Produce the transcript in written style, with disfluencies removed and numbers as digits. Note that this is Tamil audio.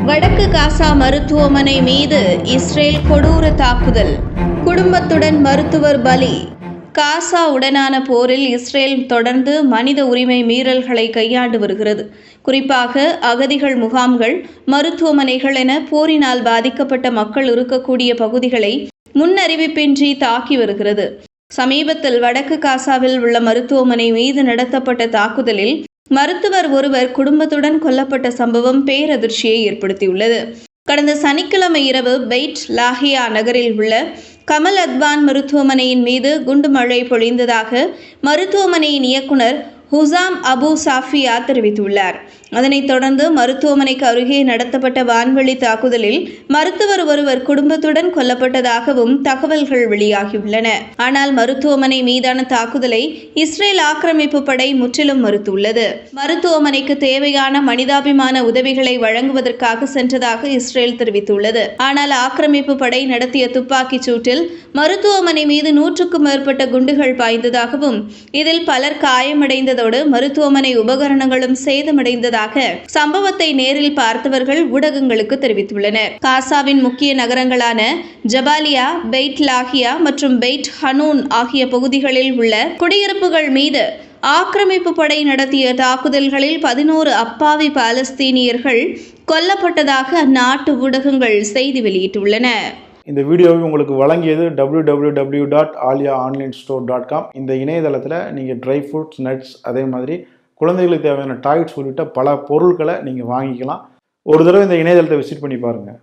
வடக்கு காசா மருத்துவமனை மீது இஸ்ரேல் கொடூர தாக்குதல், குடும்பத்துடன் மருத்துவர் பலி. காசா உடனான போரில் இஸ்ரேல் தொடர்ந்து மனித உரிமை மீறல்களை கையாண்டு வருகிறது. குறிப்பாக அகதிகள் முகாம்கள், மருத்துவமனைகள் என போரினால் பாதிக்கப்பட்ட மக்கள் இருக்கக்கூடிய பகுதிகளை முன்னறிவிப்பின்றி தாக்கி வருகிறது. சமீபத்தில் வடக்கு காசாவில் உள்ள மருத்துவமனை மீது நடத்தப்பட்ட தாக்குதலில் மருத்துவர் ஒருவர் குடும்பத்துடன் கொல்லப்பட்ட சம்பவம் பேரதிர்ச்சியை ஏற்படுத்தியுள்ளது. கடந்த சனிக்கிழமை இரவு பெய்ட் லாஹியா நகரில் உள்ள கமல் அத்வான் மருத்துவமனையின் மீது குண்டு மழை பொழிந்ததாக மருத்துவமனையின் இயக்குனர் ஹுசாம் அபு சாஃபியா தெரிவித்துள்ளார். அதனைத் தொடர்ந்து மருத்துவமனைக்கு அருகே நடத்தப்பட்ட வான்வெளி தாக்குதலில் மருத்துவர் ஒருவர் குடும்பத்துடன் கொல்லப்பட்டதாகவும் தகவல்கள் வெளியாகியுள்ளன. ஆனால் மருத்துவமனை மீதான தாக்குதலை இஸ்ரேல் ஆக்கிரமிப்பு படை முற்றிலும் மறுத்துள்ளது. மருத்துவமனைக்கு தேவையான மனிதாபிமான உதவிகளை வழங்குவதற்காக சென்றதாக இஸ்ரேல் தெரிவித்துள்ளது. ஆனால் ஆக்கிரமிப்பு படை நடத்திய துப்பாக்கிச் சூட்டில் மருத்துவமனை மீது 100க்கும் மேற்பட்ட குண்டுகள் பாய்ந்ததாகவும் இதில் பலர் காயமடைந்ததோடு மருத்துவமனை உபகரணங்களும் சேதமடைந்ததாக சம்பவத்தை நேரில் பார்த்தவர்கள் ஊடகங்களுக்கு தெரிவித்துள்ளனர். காசாவின் முக்கிய நகரங்களான ஜபாலியா, பெய்ட் லாஹியா மற்றும் பெய்ட் ஹனூன் ஆகிய பகுதிகளில் உள்ள குடியிருப்புகள் மீது ஆக்கிரமிப்பு படை நடத்திய தாக்குதல்களில் 11 அப்பாவி பாலஸ்தீனியர்கள் கொல்லப்பட்டதாக அந்நாட்டு ஊடகங்கள் செய்தி வெளியிட்டுள்ளன. இந்த வீடியோவை உங்களுக்கு வழங்கியது www.aliaonlinestore.com. இந்த இணையதளத்தில் நீங்கள் ட்ரை ஃப்ரூட்ஸ், நட்ஸ், அதே மாதிரி குழந்தைகளுக்கு தேவையான டாய்ஸ் உள்ளிட்ட பல பொருட்களை நீங்கள் வாங்கிக்கலாம். ஒரு தடவை இந்த இணையதளத்தை விசிட் பண்ணி பாருங்கள்.